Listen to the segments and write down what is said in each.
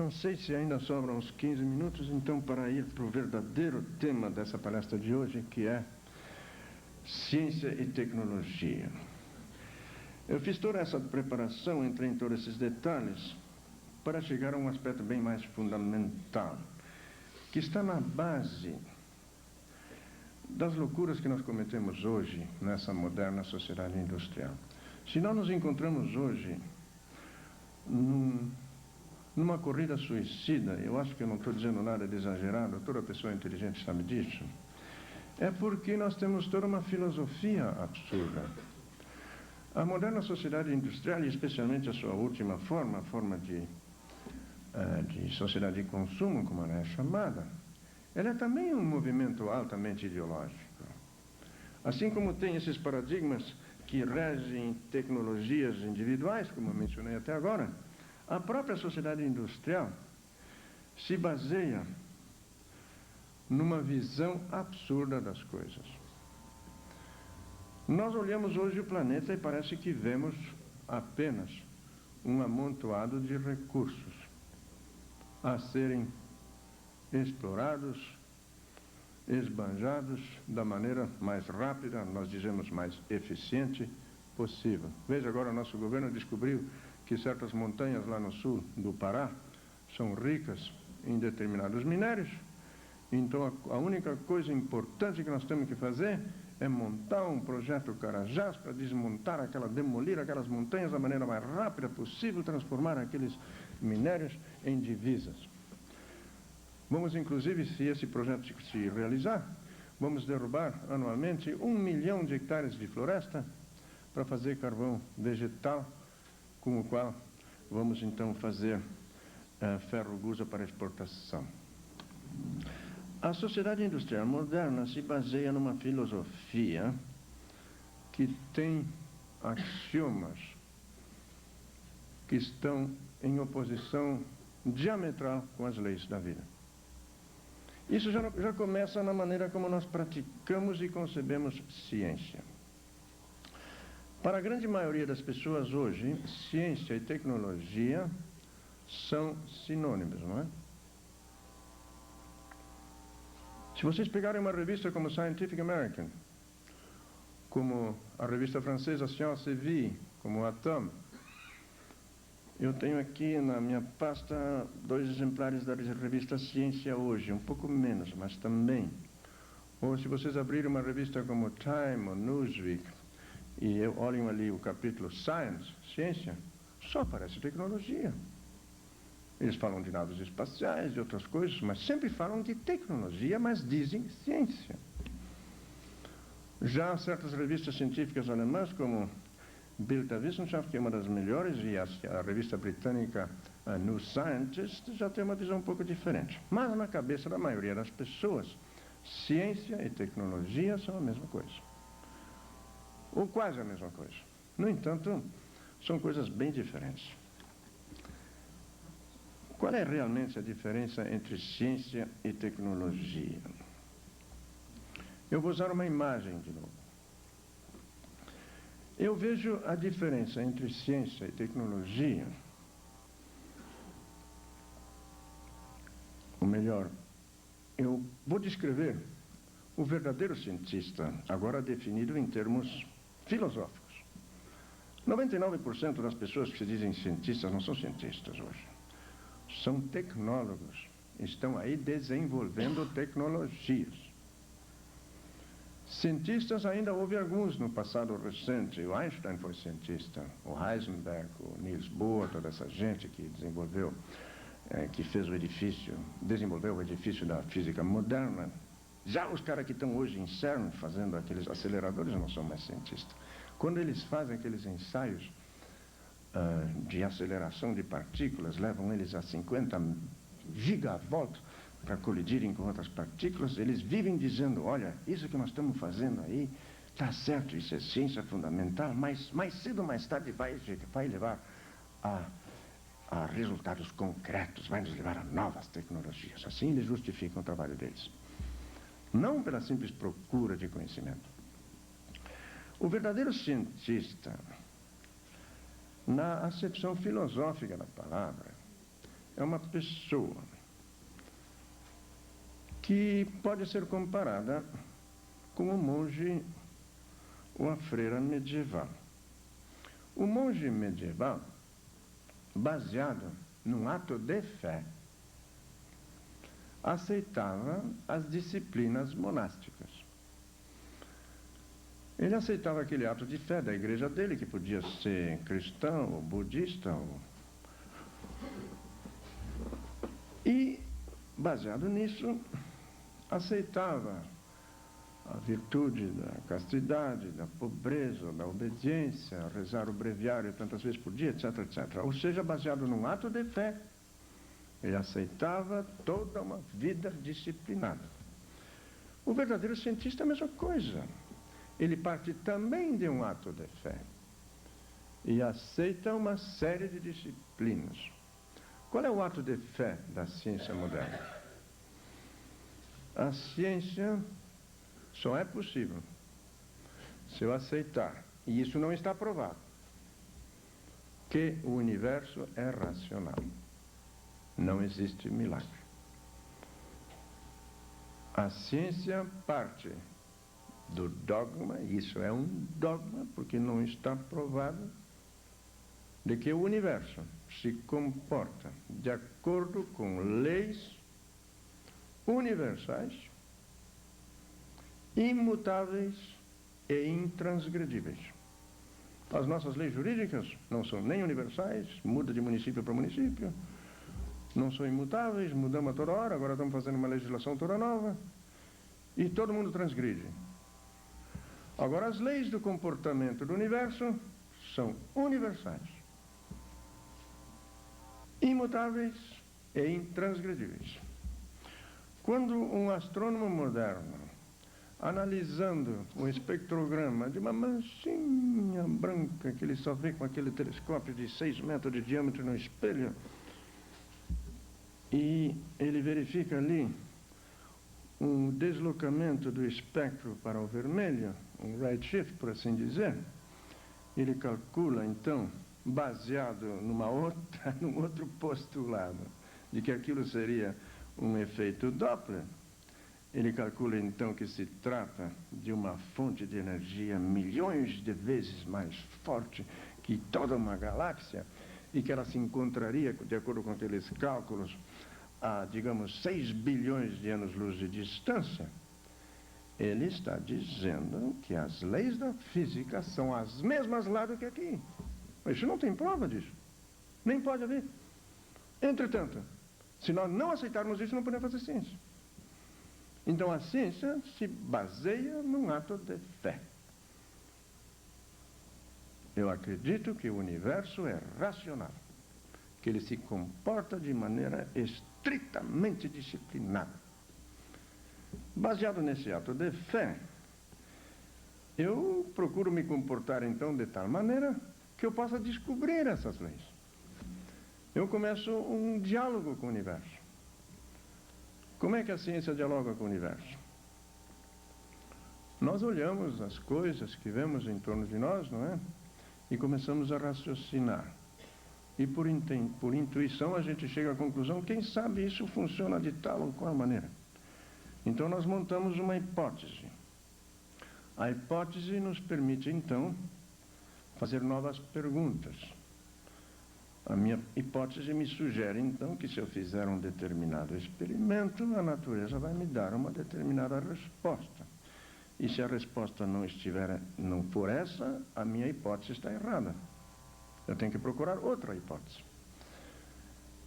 Não sei se ainda sobram uns 15 minutos, então, para ir para o verdadeiro tema dessa palestra de hoje, que é ciência e tecnologia. Eu fiz toda essa preparação, entrei em todos esses detalhes, para chegar a um aspecto bem mais fundamental, que está na base das loucuras que nós cometemos hoje nessa moderna sociedade industrial. Se nós nos encontramos hoje numa corrida suicida, eu acho que eu não estou dizendo nada de exagerado, toda pessoa inteligente sabe disso, é porque nós temos toda uma filosofia absurda. A moderna sociedade industrial, e especialmente a sua última forma, a forma de sociedade de consumo, como ela é chamada, ela é também um movimento altamente ideológico. Assim como tem esses paradigmas que regem tecnologias individuais, como eu mencionei até agora, a própria sociedade industrial se baseia numa visão absurda das coisas. Nós olhamos hoje o planeta e parece que vemos apenas um amontoado de recursos a serem explorados, esbanjados da maneira mais rápida, nós dizemos mais eficiente possível. Veja agora, nosso governo descobriu que certas montanhas lá no sul do Pará são ricas em determinados minérios. Então a única coisa importante que nós temos que fazer é montar um projeto Carajás para demolir aquelas montanhas da maneira mais rápida possível, transformar aqueles minérios em divisas. Vamos, inclusive, se esse projeto se realizar, vamos derrubar anualmente 1 milhão de hectares de floresta para fazer carvão vegetal, com o qual vamos então fazer ferro-gusa para exportação. A sociedade industrial moderna se baseia numa filosofia que tem axiomas que estão em oposição diametral com as leis da vida. Isso já começa na maneira como nós praticamos e concebemos ciência. Para a grande maioria das pessoas hoje, ciência e tecnologia são sinônimos, não é? Se vocês pegarem uma revista como Scientific American, como a revista francesa Science et Vie, como Atom, eu tenho aqui na minha pasta 2 exemplares da revista Ciência Hoje, um pouco menos, mas também. Ou se vocês abrirem uma revista como Time ou Newsweek, e olhem ali o capítulo Science, Ciência, só aparece tecnologia. Eles falam de naves espaciais, de outras coisas, mas sempre falam de tecnologia, mas dizem ciência. Já certas revistas científicas alemãs, como Bild der Wissenschaft, que é uma das melhores, e a revista britânica New Scientist, já tem uma visão um pouco diferente. Mas na cabeça da maioria das pessoas, ciência e tecnologia são a mesma coisa. Ou quase a mesma coisa. No entanto, são coisas bem diferentes. Qual é realmente a diferença entre ciência e tecnologia? Eu vou usar uma imagem de novo. Eu vejo a diferença entre ciência e tecnologia, ou melhor, eu vou descrever o verdadeiro cientista, agora definido em termos filosóficos. 99% das pessoas que se dizem cientistas não são cientistas hoje. São tecnólogos. Estão aí desenvolvendo tecnologias. Cientistas ainda houve alguns no passado recente. O Einstein foi cientista, o Heisenberg, o Niels Bohr, toda essa gente que desenvolveu, que fez o edifício, desenvolveu o edifício da física moderna. Já os caras que estão hoje em CERN fazendo aqueles aceleradores não são mais cientistas. Quando eles fazem aqueles ensaios de aceleração de partículas, levam eles a 50 gigavolt para colidirem com outras partículas, eles vivem dizendo, olha, isso que nós estamos fazendo aí está certo, isso é ciência fundamental, mas mais cedo ou mais tarde vai levar a resultados concretos, vai nos levar a novas tecnologias. Assim eles justificam o trabalho deles. Não pela simples procura de conhecimento. O verdadeiro cientista, na acepção filosófica da palavra, é uma pessoa que pode ser comparada com o monge ou a freira medieval. O monge medieval, baseado num ato de fé, aceitava as disciplinas monásticas. Ele aceitava aquele ato de fé da igreja dele, que podia ser cristão ou budista. E, baseado nisso, aceitava a virtude da castidade, da pobreza, da obediência, rezar o breviário tantas vezes por dia, etc, etc. Ou seja, baseado num ato de fé, ele aceitava toda uma vida disciplinada. O verdadeiro cientista é a mesma coisa. Ele parte também de um ato de fé e aceita uma série de disciplinas. Qual é o ato de fé da ciência moderna? A ciência só é possível se eu aceitar, e isso não está provado, que o universo é racional. Não existe milagre. A ciência parte do dogma, e isso é um dogma porque não está provado, de que o universo se comporta de acordo com leis universais, imutáveis e intransgredíveis. As nossas leis jurídicas não são nem universais, muda de município para município, não são imutáveis, mudamos a toda hora, agora estamos fazendo uma legislação toda nova, e todo mundo transgride. Agora, as leis do comportamento do universo são universais, imutáveis e intransgredíveis. Quando um astrônomo moderno, analisando o espectrograma de uma manchinha branca que ele só vê com aquele telescópio de 6 metros de diâmetro no espelho, e ele verifica ali um deslocamento do espectro para o vermelho, um redshift, por assim dizer, ele calcula, então, baseado num outro postulado, de que aquilo seria um efeito Doppler, ele calcula, então, que se trata de uma fonte de energia milhões de vezes mais forte que toda uma galáxia, e que ela se encontraria, de acordo com aqueles cálculos, a, digamos, 6 bilhões de anos-luz de distância. Ele está dizendo que as leis da física são as mesmas lá do que aqui. Mas isso não tem prova disso. Nem pode haver. Entretanto, se nós não aceitarmos isso, não podemos fazer ciência. Então a ciência se baseia num ato de fé. Eu acredito que o universo é racional, que ele se comporta de maneira estritamente disciplinada. Baseado nesse ato de fé, eu procuro me comportar então de tal maneira que eu possa descobrir essas leis. Eu começo um diálogo com o universo. Como é que a ciência dialoga com o universo? Nós olhamos as coisas que vemos em torno de nós, não é? E começamos a raciocinar. E por intuição a gente chega à conclusão, quem sabe isso funciona de tal ou qual maneira. Então nós montamos uma hipótese. A hipótese nos permite, então, fazer novas perguntas. A minha hipótese me sugere, então, que se eu fizer um determinado experimento, a natureza vai me dar uma determinada resposta. E se a resposta não for essa, a minha hipótese está errada. Eu tenho que procurar outra hipótese.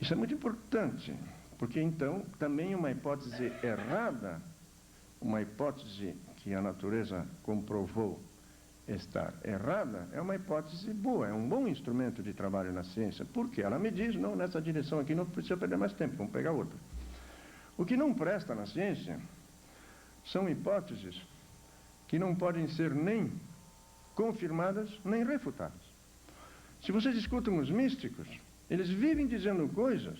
Isso é muito importante, porque, então, também uma hipótese errada, uma hipótese que a natureza comprovou estar errada, é uma hipótese boa, é um bom instrumento de trabalho na ciência, porque ela me diz, não, nessa direção aqui não precisa perder mais tempo, vamos pegar outra. O que não presta na ciência são hipóteses que não podem ser nem confirmadas, nem refutadas. Se vocês escutam os místicos, eles vivem dizendo coisas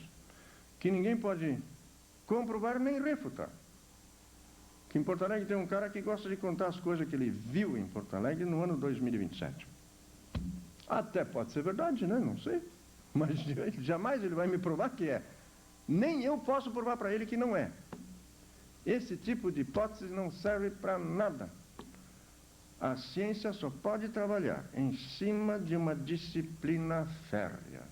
que ninguém pode comprovar nem refutar. Que em Porto Alegre tem um cara que gosta de contar as coisas que ele viu em Porto Alegre no ano 2027. Até pode ser verdade, né? Não sei. mas jamais ele vai me provar que é. Nem eu posso provar para ele que não é. Esse tipo de hipótese não serve para nada. A ciência só pode trabalhar em cima de uma disciplina férrea.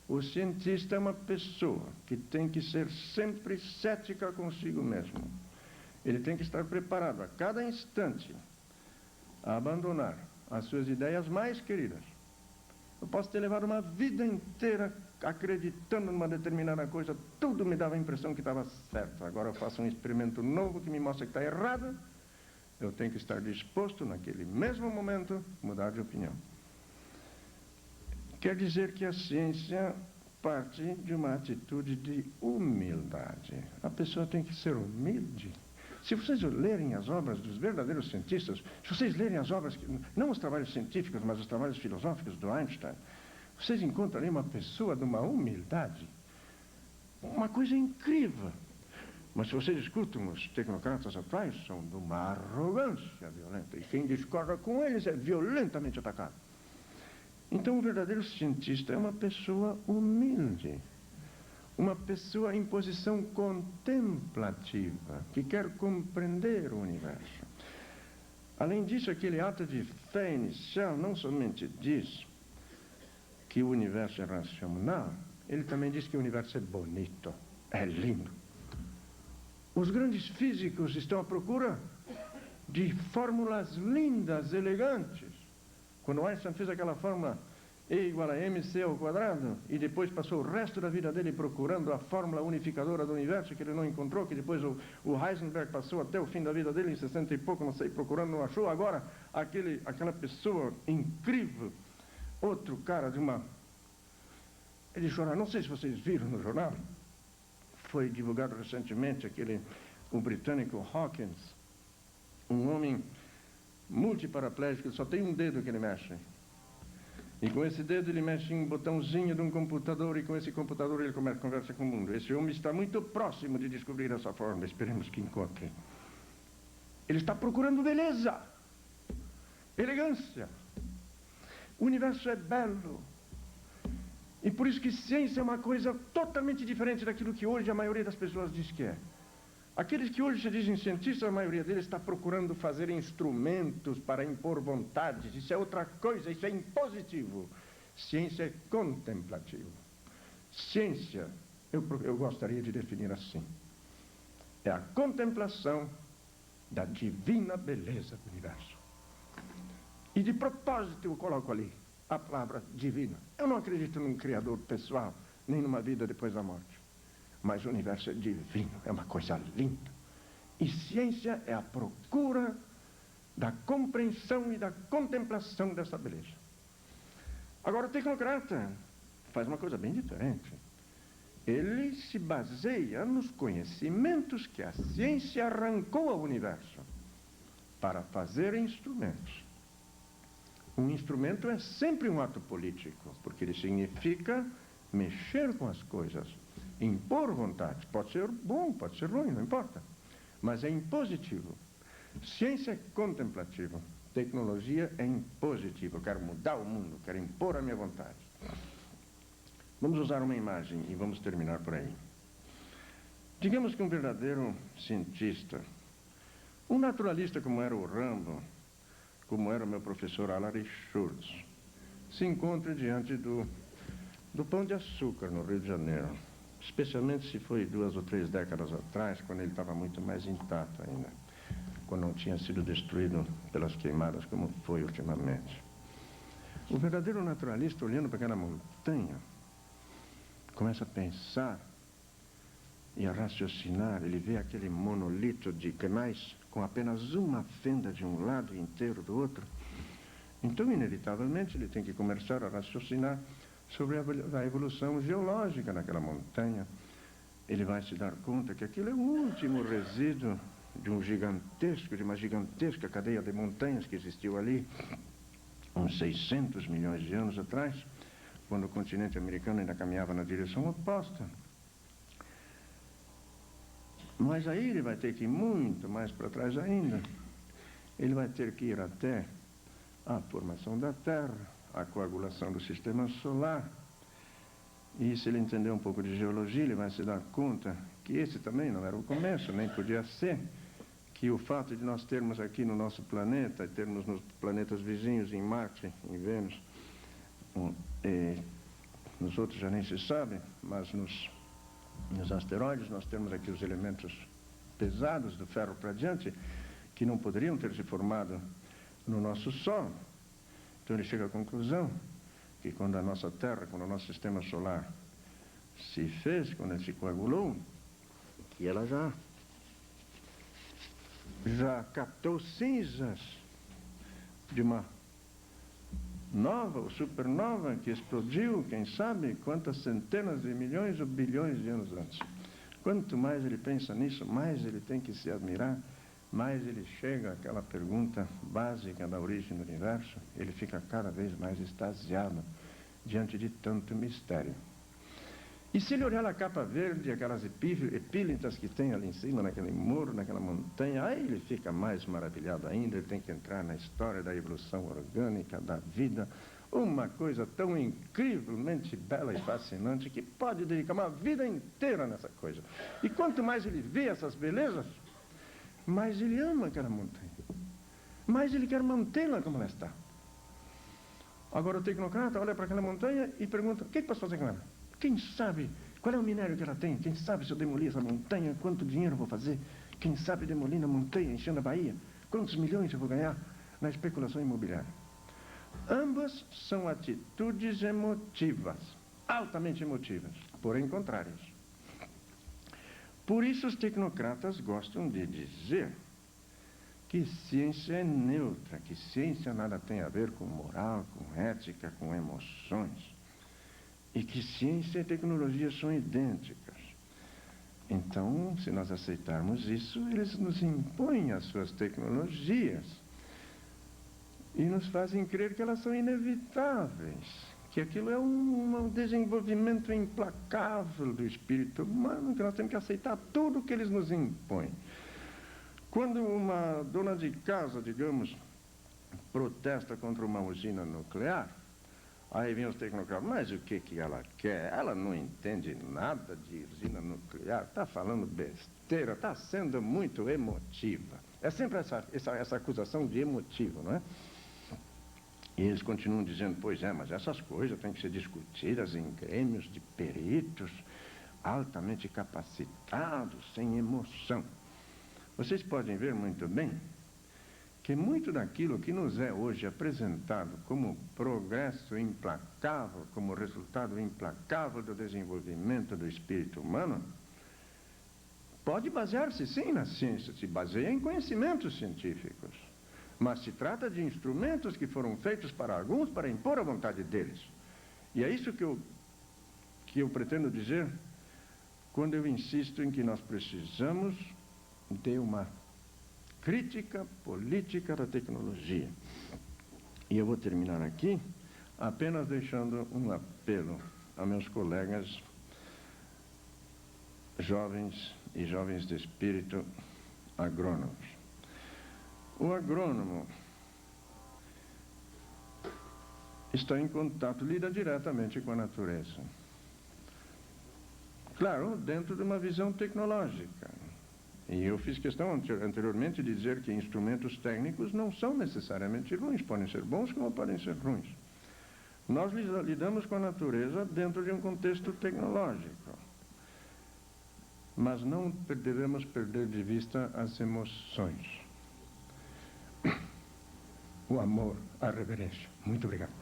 O cientista é uma pessoa que tem que ser sempre cética consigo mesmo. Ele tem que estar preparado a cada instante a abandonar as suas ideias mais queridas. Eu posso ter levado uma vida inteira acreditando numa determinada coisa, tudo me dava a impressão que estava certo. Agora eu faço um experimento novo que me mostra que está errado. Eu tenho que estar disposto, naquele mesmo momento, mudar de opinião. Quer dizer que a ciência parte de uma atitude de humildade. A pessoa tem que ser humilde. Se vocês lerem as obras dos verdadeiros cientistas, se vocês lerem as obras, não os trabalhos científicos, mas os trabalhos filosóficos do Einstein, vocês encontram ali uma pessoa de uma humildade, uma coisa incrível. Mas se vocês escutam os tecnocratas atuais, são de uma arrogância violenta, e quem discorda com eles é violentamente atacado. Então o verdadeiro cientista é uma pessoa humilde, uma pessoa em posição contemplativa, que quer compreender o universo. Além disso, aquele ato de fé inicial não somente diz que o universo é racional, ele também diz que o universo é bonito, é lindo. Os grandes físicos estão à procura de fórmulas lindas, elegantes. Quando Einstein fez aquela fórmula E igual a mc ao quadrado, e depois passou o resto da vida dele procurando a fórmula unificadora do universo, que ele não encontrou, que depois o Heisenberg passou até o fim da vida dele, em 60 e pouco, não sei, procurando, não achou. Agora, aquela pessoa incrível, outro cara de uma... Ele chora, não sei se vocês viram no jornal, foi divulgado recentemente o britânico Hawkins, um homem multiparaplégico, só tem um dedo que ele mexe. E com esse dedo ele mexe em um botãozinho de um computador, e com esse computador ele conversa com o mundo. Esse homem está muito próximo de descobrir essa forma, esperemos que encontre. Ele está procurando beleza, elegância. O universo é belo. E por isso que ciência é uma coisa totalmente diferente daquilo que hoje a maioria das pessoas diz que é. Aqueles que hoje se dizem cientistas, a maioria deles está procurando fazer instrumentos para impor vontades. Isso é outra coisa, isso é impositivo. Ciência é contemplativo. Ciência, eu gostaria de definir assim. É a contemplação da divina beleza do universo. E de propósito eu coloco ali a palavra divina. Eu não acredito num criador pessoal, nem numa vida depois da morte. Mas o universo é divino, é uma coisa linda. E ciência é a procura da compreensão e da contemplação dessa beleza. Agora o tecnocrata faz uma coisa bem diferente. Ele se baseia nos conhecimentos que a ciência arrancou ao universo para fazer instrumentos. Um instrumento é sempre um ato político, porque ele significa mexer com as coisas, impor vontade. Pode ser bom, pode ser ruim, não importa. Mas é impositivo. Ciência é contemplativa. Tecnologia é impositiva. Eu quero mudar o mundo, quero impor a minha vontade. Vamos usar uma imagem e vamos terminar por aí. Digamos que um verdadeiro cientista, um naturalista como era o Rambo, como era o meu professor Alary Schultz, se encontra diante do Pão de Açúcar, no Rio de Janeiro. Especialmente se foi 2 ou 3 décadas atrás, quando ele estava muito mais intacto ainda, quando não tinha sido destruído pelas queimadas como foi ultimamente. O verdadeiro naturalista, olhando para aquela montanha, começa a pensar e a raciocinar. Ele vê aquele monolito de gneiss com apenas uma fenda de um lado e inteiro do outro. Então, inevitavelmente, ele tem que começar a raciocinar sobre a evolução geológica naquela montanha. Ele vai se dar conta que aquilo é o último resíduo de uma gigantesca cadeia de montanhas que existiu ali, uns 600 milhões de anos atrás, quando o continente americano ainda caminhava na direção oposta. Mas aí ele vai ter que ir muito mais para trás ainda. Ele vai ter que ir até a formação da Terra, a coagulação do sistema solar. E se ele entender um pouco de geologia, ele vai se dar conta que esse também não era o começo, nem podia ser, que o fato de nós termos aqui no nosso planeta, e termos nos planetas vizinhos, em Marte, em Vênus, nos outros já nem se sabe, mas nos asteroides nós temos aqui os elementos pesados, do ferro para diante, que não poderiam ter se formado no nosso Sol. Então ele chega à conclusão que quando a nossa Terra, quando o nosso sistema solar se fez, quando ele se coagulou, que ela já captou cinzas de uma nova ou supernova que explodiu, quem sabe, quantas centenas de milhões ou bilhões de anos antes. Quanto mais ele pensa nisso, mais ele tem que se admirar, mais ele chega àquela pergunta básica da origem do universo, ele fica cada vez mais extasiado diante de tanto mistério. E se ele olhar a capa verde, aquelas epílitas que tem ali em cima, naquele morro, naquela montanha, aí ele fica mais maravilhado ainda, ele tem que entrar na história da evolução orgânica, da vida, uma coisa tão incrivelmente bela e fascinante que pode dedicar uma vida inteira nessa coisa. E quanto mais ele vê essas belezas, mais ele ama aquela montanha, mais ele quer mantê-la como ela está. Agora o tecnocrata olha para aquela montanha e pergunta: o que posso fazer com ela? Quem sabe qual é o minério que ela tem? Quem sabe se eu demolir essa montanha, quanto dinheiro eu vou fazer? Quem sabe demolir a montanha, enchendo a Bahia? Quantos milhões eu vou ganhar na especulação imobiliária? Ambas são atitudes emotivas, altamente emotivas, porém contrárias. Por isso os tecnocratas gostam de dizer que ciência é neutra, que ciência nada tem a ver com moral, com ética, com emoções. E que ciência e tecnologia são idênticas. Então, se nós aceitarmos isso, eles nos impõem as suas tecnologias e nos fazem crer que elas são inevitáveis, que aquilo é um desenvolvimento implacável do espírito humano, que nós temos que aceitar tudo que eles nos impõem. Quando uma dona de casa, digamos, protesta contra uma usina nuclear, aí vem os tecnocratas: mas o que ela quer? Ela não entende nada de usina nuclear, está falando besteira, está sendo muito emotiva. É sempre essa acusação de emotivo, não é? E eles continuam dizendo: pois é, mas essas coisas têm que ser discutidas em grêmios de peritos altamente capacitados, sem emoção. Vocês podem ver muito bem que muito daquilo que nos é hoje apresentado como progresso implacável, como resultado implacável do desenvolvimento do espírito humano, pode basear-se sim na ciência, se baseia em conhecimentos científicos, mas se trata de instrumentos que foram feitos para alguns para impor a vontade deles. E é isso que eu pretendo dizer quando eu insisto em que nós precisamos de uma crítica política da tecnologia. E eu vou terminar aqui apenas deixando um apelo a meus colegas jovens e jovens de espírito agrônomos. O agrônomo está em contato, lida diretamente com a natureza. Claro, dentro de uma visão tecnológica. E eu fiz questão anteriormente de dizer que instrumentos técnicos não são necessariamente ruins, podem ser bons como podem ser ruins. Nós lidamos com a natureza dentro de um contexto tecnológico, mas não devemos perder de vista as emoções, o amor, a reverência. Muito obrigado.